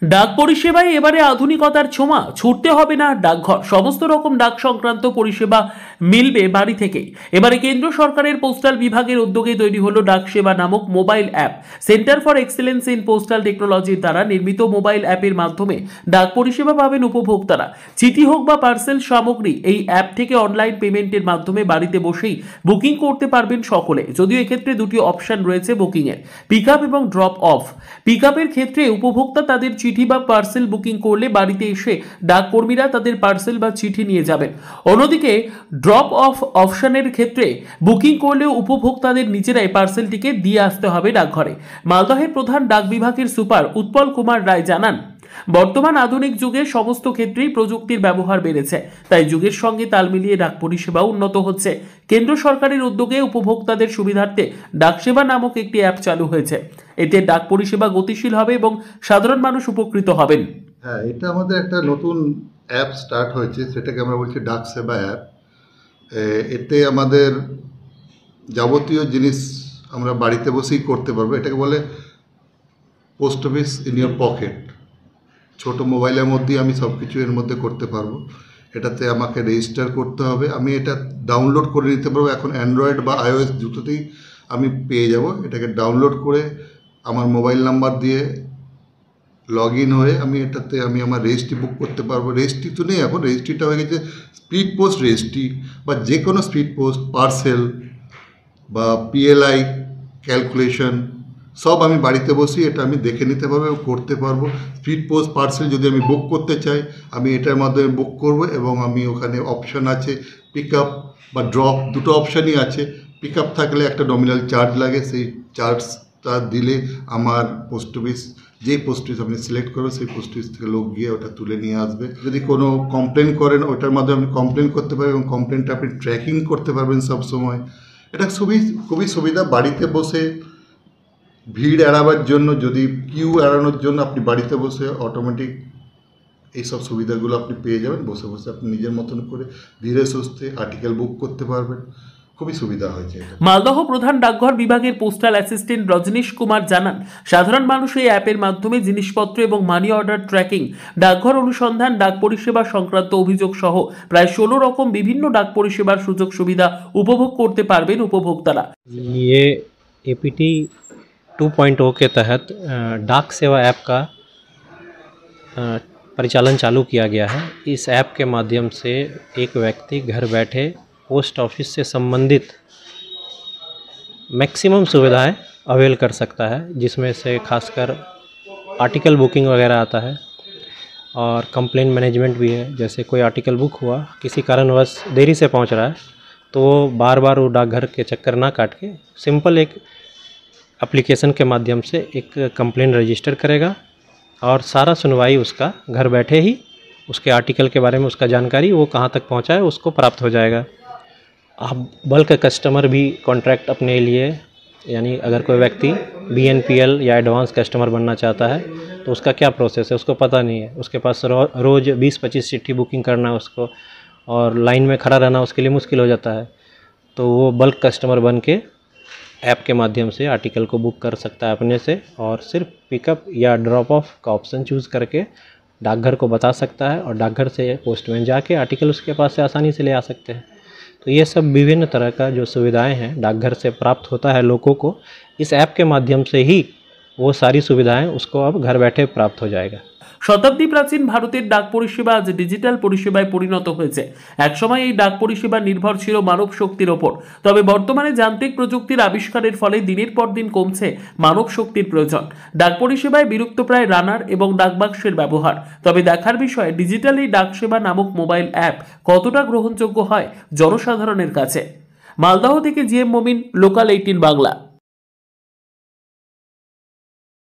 ডাক পরিষেবায় এবারে আধুনিকতার ছোঁয়া, ছুটতে হবে না ডাকঘর, সমস্ত রকম ডাক সংক্রান্ত পরিষেবা মিলবে বাড়ি থেকেই। এবারে কেন্দ্র সরকারের পোস্টাল বিভাগের উদ্যোগে তৈরি হলো ডাক সেবা নামক mobile app. Centre for excellence in postal টেকনোলজির দ্বারা নির্মিত মোবাইল অ্যাপের মাধ্যমে ডাক পরিষেবা পাবেন উপভোক্তারা। চিঠি হোক বা পার্সেল সামগ্রী এই অ্যাপ থেকে অনলাইন পেমেন্টের মাধ্যমে বাড়িতে বসেই বুকিং করতে পারবেন সকলে। যদিও এক্ষেত্রে দুটি অপশন রয়েছে বুকিংয়ের, পিক আপ এবং ড্রপ অফ। পিক আপের ক্ষেত্রে উপভোক্তা তাদের চিঠি বা পার্সেল বুকিং করলে বাড়িতে এসে ডাককর্মীরা তাদের পার্সেল বা চিঠি নিয়ে যাবেন। অন্যদিকে ড্রপ অফ অপশনের ক্ষেত্রে বুকিং করলেও উপভোক্তাদের নিজেরাই পার্সেলটিকে দিয়ে আসতে হবে ডাকঘরে। মালদহের প্রধান ডাক বিভাগের সুপার উৎপল কুমার রায় জানান, বর্তমান আধুনিক যুগে সমস্ত ক্ষেত্রেই প্রযুক্তির ব্যবহার বেড়েছে, তাই যুগের সঙ্গে তাল মিলিয়ে ডাক পরিষেবা উন্নত হচ্ছে। কেন্দ্র সরকারের উদ্যোগে উপভোক্তাদের সুবিধার্থে ডাকসেবা নামক একটি অ্যাপ চালু হয়েছে। এতে ডাক পরিষেবা গতিশীল হবে এবং সাধারণ মানুষ উপকৃত হবেন। হ্যাঁ, এটা আমাদের একটা নতুন অ্যাপ স্টার্ট হয়েছে, সেটাকে আমরা বলছি ডাক সেবা অ্যাপ। এতে আমাদের যাবতীয় জিনিস আমরা বাড়িতে বসেই করতে পারবো। এটাকে বলে post office in your pocket. ছোট মোবাইলের মধ্যেই আমি সব কিছু এর মধ্যে করতে পারবো। এটাতে আমাকে রেজিস্টার করতে হবে, আমি এটা ডাউনলোড করে নিতে পারবো। এখন অ্যান্ড্রয়েড বা iOS দুটোতেই আমি পেয়ে যাব। এটাকে ডাউনলোড করে আমার মোবাইল নাম্বার দিয়ে লগ ইন হয়ে এটাতে আমি আমার রেজিস্ট্রি বুক করতে পারবো। রেজিস্ট্রি তো নেই এখন, রেজিস্ট্রিটা হয়ে গেছে স্পিড পোস্ট রেজিস্ট্রি, বা যে কোনো স্পিড পোস্ট, পার্সেল বা PLI ক্যালকুলেশন সব আমি বাড়িতে বসেই এটা আমি দেখে নিতে পারবো এবং করতে পারবো। স্পিড পোস্ট পার্সেল যদি আমি বুক করতে চাই, আমি এটার মাধ্যমে বুক করব এবং আমি ওখানে অপশান আছে পিক আপ বা ড্রপ, দুটো অপশানই আছে। পিক আপ থাকলে একটা নমিনাল চার্জ লাগে, সেই চার্জটা দিলে আমার পোস্ট অফিস, যেই পোস্ট অফিস আপনি সিলেক্ট করবেন সেই পোস্ট অফিস থেকে লোক গিয়ে ওটা তুলে নিয়ে আসবে। যদি কোনো কমপ্লেন করেন ওটার মাধ্যমে আপনি কমপ্লেন করতে পারবেন এবং কমপ্লেনটা আপনি ট্র্যাকিং করতে পারবেন সব সময়। এটা খুবই সুবিধা। বাড়িতে বসে ভিড় এড়াবার জন্য, যদি কিউ এড়ানোর জন্য আপনি বাড়িতে বসে অটোমেটিক এইসব সুবিধাগুলো আপনি পেয়ে যাবেন। বসে বসে আপনি নিজের মতন করে ধীরে সুস্থে আর্টিকেল বুক করতে পারবেন। খুবই সুবিধা হয়েছে। মালদহ প্রধান ডাকঘর বিভাগের পোস্টাল অ্যাসিস্ট্যান্ট রজনীশ কুমার জানান, সাধারণ মানুষ এই অ্যাপের মাধ্যমে জিনিসপত্র এবং মানি অর্ডার ট্র্যাকিং, ডাকঘর অনুসন্ধান, ডাক পরিষেবা সংক্রান্ত অভিযোগ সহ প্রায় 16 রকম বিভিন্ন ডাক পরিষেবার সুযোগ সুবিধা উপভোগ করতে পারবেন উপভোক্তারা। ये APT 2.0 के तहत डाक सेवा ऐप का परिचालन चालू किया गया है। इस ऐप के माध्यम से एक व्यक्ति घर बैठे पोस्ट ऑफिस से संबंधित मैक्सिमम सुविधाएं अवेल कर सकता है, जिसमें से खासकर आर्टिकल बुकिंग वगैरह आता है और कंप्लेन मैनेजमेंट भी है। जैसे कोई आर्टिकल बुक हुआ, किसी कारणवश देरी से पहुंच रहा है, तो वो बार बार वो डाकघर के चक्कर ना काट के सिंपल एक एप्लीकेशन के माध्यम से एक कंप्लेन रजिस्टर करेगा और सारा सुनवाई उसका घर बैठे ही, उसके आर्टिकल के बारे में उसका जानकारी वो कहाँ तक पहुँचा है उसको प्राप्त हो जाएगा। आप बल्क कस्टमर भी कॉन्ट्रैक्ट अपने लिए, यानी अगर कोई व्यक्ति BNPL या एडवांस कस्टमर बनना चाहता है तो उसका क्या प्रोसेस है उसको पता नहीं है। उसके पास रोज़ 20-25 चिट्ठी बुकिंग करना है उसको, और लाइन में खड़ा रहना उसके लिए मुश्किल हो जाता है। तो वो बल्क कस्टमर बन के ऐप के माध्यम से आर्टिकल को बुक कर सकता है अपने से, और सिर्फ पिकअप या ड्रॉप ऑफ का ऑप्शन चूज़ करके डाकघर को बता सकता है और डाकघर से पोस्टमैन जाके आर्टिकल उसके पास से आसानी से ले आ सकते हैं। तो ये सब विभिन्न तरह का जो सुविधाएं हैं डाकघर से प्राप्त होता है लोगों को। इस ऐप के माध्यम से ही वो सारी सुविधाएं उसको अब घर बैठे प्राप्त हो जाएगा। শতাব্দী প্রাচীন ভারতের ডাক পরিষেবা আজ ডিজিটাল পরিষেবায় পরিণত হয়েছে। একসময় এই ডাক পরিষেবা নির্ভর ছিল মানব শক্তির ওপর, তবে বর্তমানে যান্ত্রিক প্রযুক্তির আবিষ্কারের ফলে দিনের পর দিন কমছে মানব শক্তির প্রয়োজন। ডাক পরিষেবায় বিলুপ্তপ্রায় রানার এবং ডাকবাক্সের ব্যবহার। তবে দেখার বিষয় ডিজিটাল এই ডাক সেবা নামক মোবাইল অ্যাপ কতটা গ্রহণযোগ্য হয় জনসাধারণের কাছে। মালদহ থেকে GM মমিন, লোকাল 18 বাংলা।